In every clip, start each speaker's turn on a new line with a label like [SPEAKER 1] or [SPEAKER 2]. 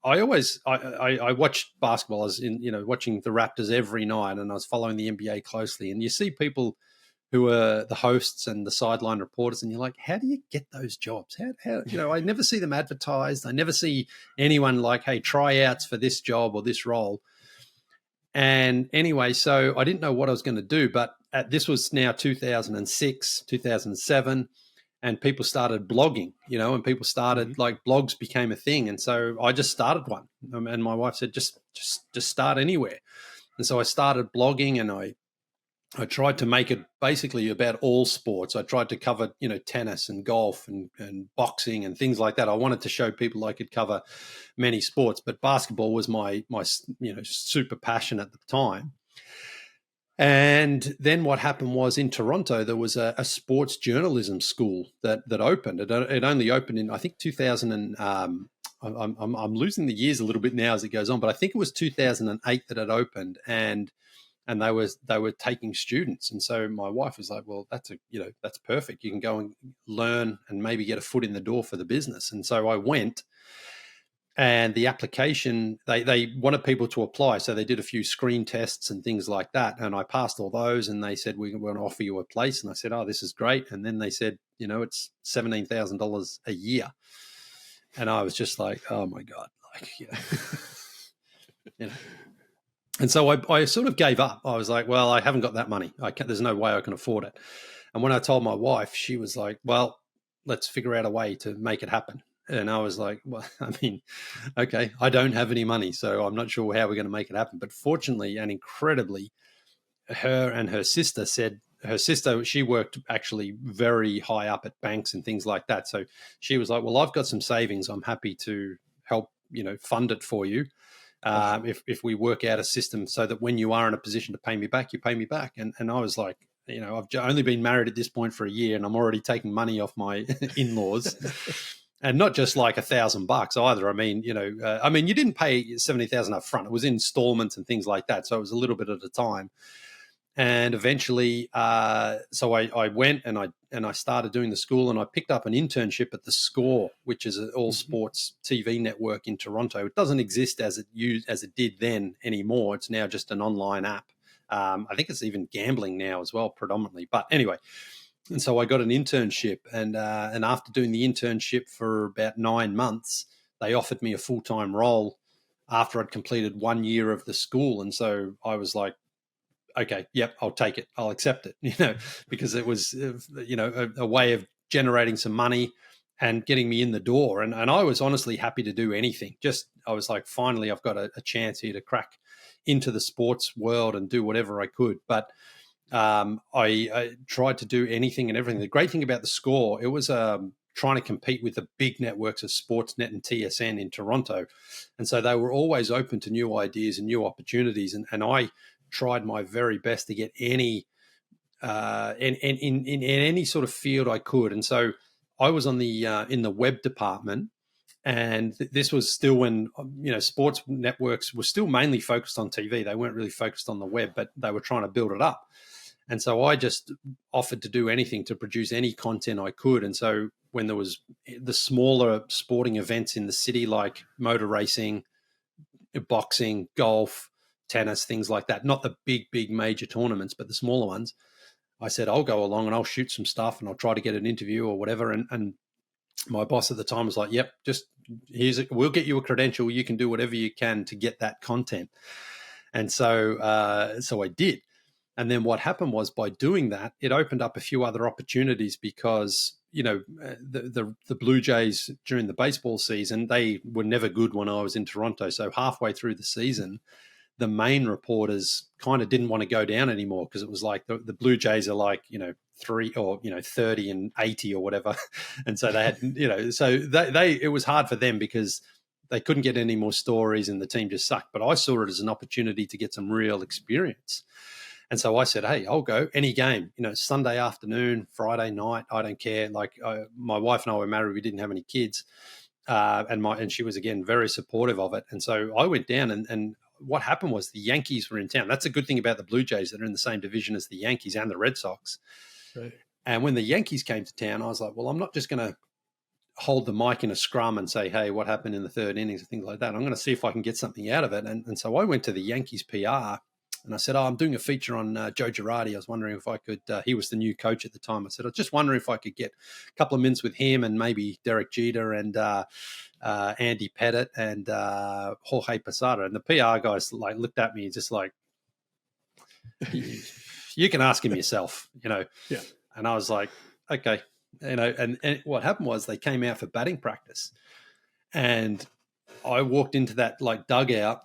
[SPEAKER 1] I watched basketball as in, watching the Raptors every night, and I was following the NBA closely. And you see people who are the hosts and the sideline reporters, and you're like, how do you get those jobs? How I never see them advertised. I never see anyone like, hey, tryouts for this job or this role. And anyway, so I didn't know what I was going to do, but this was now 2006, 2007, and people started blogging, and people started like blogs became a thing. And so I just started one, and my wife said, just start anywhere. And so I started blogging, and I tried to make it basically about all sports. I tried to cover, tennis and golf and boxing and things like that. I wanted to show people I could cover many sports, but basketball was my super passion at the time. And then what happened was in Toronto, there was a sports journalism school that opened. It only opened in, I think, 2000 and I'm losing the years a little bit now as it goes on, but I think it was 2008 that it opened, and they were taking students. And so my wife was like, well, that's perfect. You can go and learn and maybe get a foot in the door for the business. And so I went, and the application, they wanted people to apply. So they did a few screen tests and things like that. And I passed all those, and they said, we're going to offer you a place. And I said, oh, this is great. And then they said, it's $17,000 a year. And I was just like, oh my God, And so I sort of gave up. I was like, well, I haven't got that money. There's no way I can afford it. And when I told my wife, she was like, well, let's figure out a way to make it happen. And I was like, well, okay, I don't have any money, so I'm not sure how we're going to make it happen. But fortunately and incredibly, her and her sister she worked actually very high up at banks and things like that. So she was like, well, I've got some savings. I'm happy to help, fund it for you. If we work out a system so that when you are in a position to pay me back, you pay me back. And I was like, I've only been married at this point for a year, and I'm already taking money off my in-laws. And not just like $1,000 either. I mean, you didn't pay $70,000 up front. It was installments and things like that. So it was a little bit at a time. And eventually, so I went and I started doing the school, and I picked up an internship at The Score, which is an all sports TV network in Toronto. It doesn't exist as it did then anymore. It's now just an online app. I think it's even gambling now as well, predominantly. But anyway. And so I got an internship, and after doing the internship for about 9 months, they offered me a full-time role after I'd completed 1 year of the school. And so I was like, okay, yep, I'll take it. I'll accept it, because it was, a way of generating some money and getting me in the door. And I was honestly happy to do anything. I was like, finally, I've got a chance here to crack into the sports world and do whatever I could. But I tried to do anything and everything. The great thing about The Score, it was trying to compete with the big networks of Sportsnet and TSN in Toronto. And so they were always open to new ideas and new opportunities. And I tried my very best to get any in any sort of field I could. And so I was on the in the web department. And this was still when, sports networks were still mainly focused on TV. They weren't really focused on the web, but they were trying to build it up. And so I just offered to do anything to produce any content I could. And so when there was the smaller sporting events in the city, like motor racing, boxing, golf, tennis, things like that, not the big major tournaments, but the smaller ones, I said, I'll go along and I'll shoot some stuff and I'll try to get an interview or whatever. And my boss at the time was like, yep, just we'll get you a credential. You can do whatever you can to get that content. And so I did. And then what happened was, by doing that, it opened up a few other opportunities because, the Blue Jays during the baseball season, they were never good when I was in Toronto. So halfway through the season, the main reporters kind of didn't want to go down anymore because it was like the Blue Jays are like, 30 and 80 or whatever. And so they had, it was hard for them because they couldn't get any more stories and the team just sucked. But I saw it as an opportunity to get some real experience. And so I said, hey, I'll go any game, Sunday afternoon, Friday night, I don't care. Like my wife and I were married. We didn't have any kids. And she was, again, very supportive of it. And so I went down and what happened was the Yankees were in town. That's a good thing about the Blue Jays, that are in the same division as the Yankees and the Red Sox. Right. And when the Yankees came to town, I was like, well, I'm not just going to hold the mic in a scrum and say, hey, what happened in the third innings and things like that. I'm going to see if I can get something out of it. And so I went to the Yankees PR and I said, I'm doing a feature on Joe Girardi. I was wondering if I could, he was the new coach at the time. I said, I was just wondering if I could get a couple of minutes with him and maybe Derek Jeter and Andy Pettit and Jorge Posada. And the PR guys like looked at me just like, you can ask him yourself,
[SPEAKER 2] Yeah.
[SPEAKER 1] And I was like, okay. And what happened was they came out for batting practice and I walked into that like dugout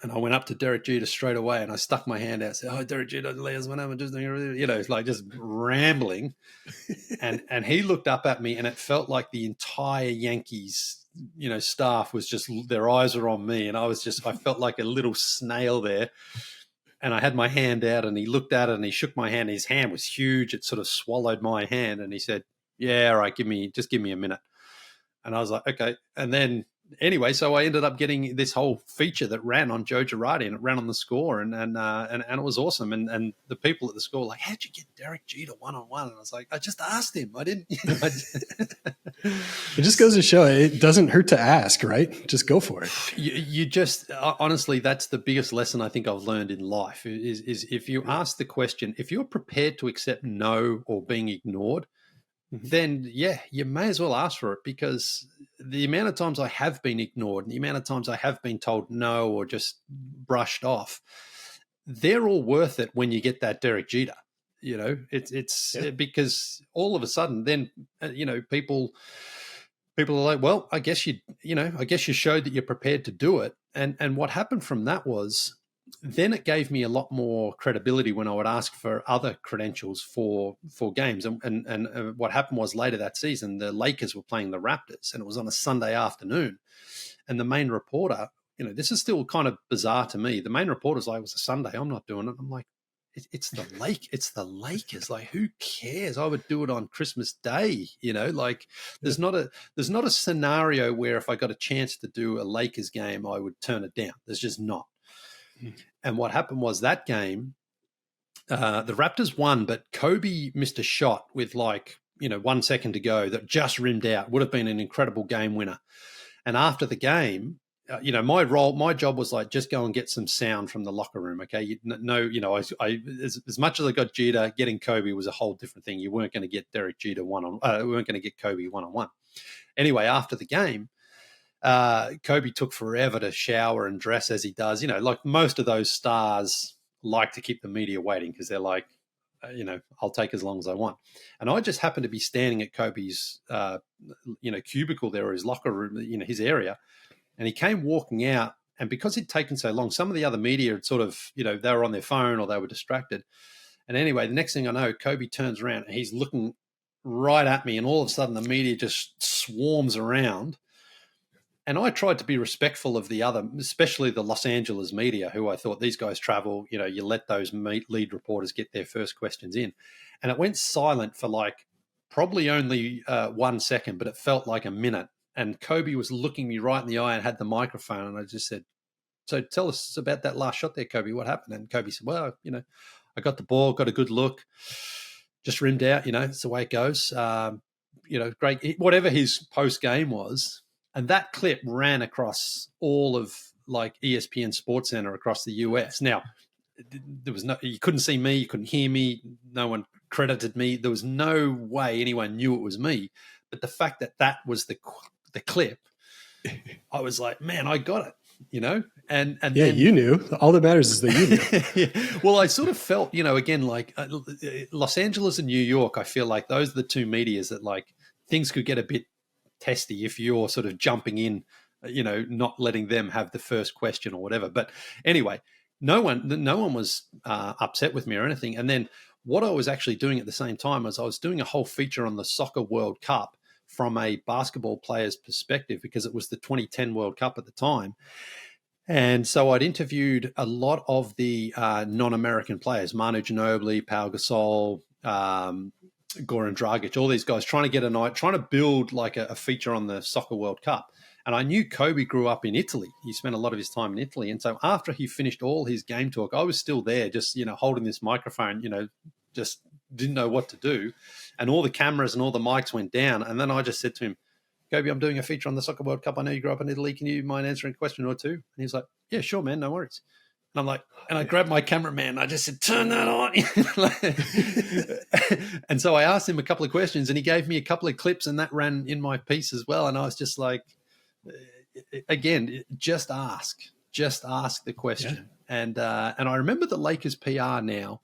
[SPEAKER 1] and I went up to Derek Jeter straight away and I stuck my hand out and said, oh, Derek Jeter, Leah's my name. I'm just, like just rambling. and he looked up at me and it felt like the entire Yankees, staff was just, their eyes were on me. And I felt like a little snail there. And I had my hand out and he looked at it and he shook my hand. His hand was huge. It sort of swallowed my hand. And he said, yeah, all right, give me a minute. And I was like, okay. And then anyway, so I ended up getting this whole feature that ran on Joe Girardi and it ran on the score and it was awesome. And the people at the school were like, how'd you get Derek Jeter one-on-one? And I was like, I just asked him. I didn't,
[SPEAKER 2] It just goes to show it doesn't hurt to ask, right? Just go for it.
[SPEAKER 1] You just, honestly, that's the biggest lesson I think I've learned in life is if you ask the question, if you're prepared to accept no or being ignored, then yeah, you may as well ask for it, because the amount of times I have been ignored and the amount of times I have been told no or just brushed off, they're all worth it when you get that Derek Jeter. It's because all of a sudden then, people are like, well, I guess you showed that you're prepared to do it. And what happened from that was, then it gave me a lot more credibility when I would ask for other credentials for games. And what happened was later that season, the Lakers were playing the Raptors and it was on a Sunday afternoon. And the main reporter, this is still kind of bizarre to me. The main reporter's like, it was a Sunday, I'm not doing it. I'm like, it's the Lakers. Like, who cares? I would do it on Christmas Day. There's not a scenario where if I got a chance to do a Lakers game, I would turn it down. There's just not. And what happened was that game, the Raptors won, but Kobe missed a shot with 1 second to go that just rimmed out. Would have been an incredible game winner. And after the game, my job was like, just go and get some sound from the locker room. Okay. As much as I got Jeter, getting Kobe was a whole different thing. You weren't going to get Derek Jeter we weren't going to get Kobe one-on-one. Anyway, after the game, Kobe took forever to shower and dress, as he does. Like most of those stars like to keep the media waiting because they're like, I'll take as long as I want. And I just happened to be standing at Kobe's, cubicle there, or his locker room, his area. And he came walking out. And because it'd taken so long, some of the other media had sort of, they were on their phone or they were distracted. And anyway, the next thing I know, Kobe turns around and he's looking right at me. And all of a sudden the media just swarms around. And I tried to be respectful of the other, especially the Los Angeles media, who I thought, these guys travel, you let those lead reporters get their first questions in. And it went silent for probably only 1 second, but it felt like a minute. And Kobe was looking me right in the eye and had the microphone. And I just said, so tell us about that last shot there, Kobe. What happened? And Kobe said, well, I got the ball, got a good look, just rimmed out, it's the way it goes. Great, whatever his post game was. And that clip ran across all of ESPN Sports Center across the US. Now, there was you couldn't see me, you couldn't hear me, no one credited me. There was no way anyone knew it was me. But the fact that was the clip, I was like, man, I got it, And
[SPEAKER 2] yeah, then, you knew. All that matters is that you knew.
[SPEAKER 1] Yeah. Well, I sort of felt, again, Los Angeles and New York, I feel like those are the two medias that things could get a bit testy if you're sort of jumping in, not letting them have the first question or whatever. But anyway, no one was upset with me or anything. And then what I was actually doing at the same time was I was doing a whole feature on the Soccer World Cup from a basketball player's perspective, because it was the 2010 World Cup at the time. And so I'd interviewed a lot of the non-American players, Manu Ginobili, Pau Gasol, Goran Dragic, all these guys trying to build a feature on the Soccer World Cup. And I knew Kobe grew up in Italy. He spent a lot of his time in Italy. And so after he finished all his game talk, I was still there just, holding this microphone, just didn't know what to do. And all the cameras and all the mics went down. And then I just said to him, Kobe, I'm doing a feature on the Soccer World Cup. I know you grew up in Italy. Can you mind answering a question or two? And he's like, yeah, sure, man, no worries. And I'm like, and I grabbed my cameraman. And I just said, turn that on. And so I asked him a couple of questions, and he gave me a couple of clips, and that ran in my piece as well. And I was just like, again, just ask the question. Yeah. And I remember the Lakers PR now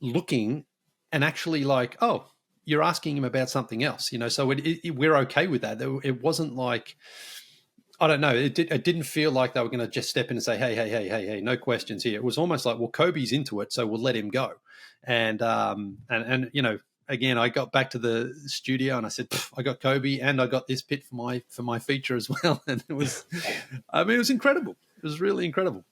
[SPEAKER 1] looking and actually like, oh, you're asking him about something else, so we're okay with that. It wasn't like, I don't know, it didn't feel like they were going to just step in and say, hey, no questions here. It was almost like, well, Kobe's into it, so we'll let him go. And again, I got back to the studio and I said, I got Kobe and I got this bit for my feature as well. And it was incredible. It was really incredible.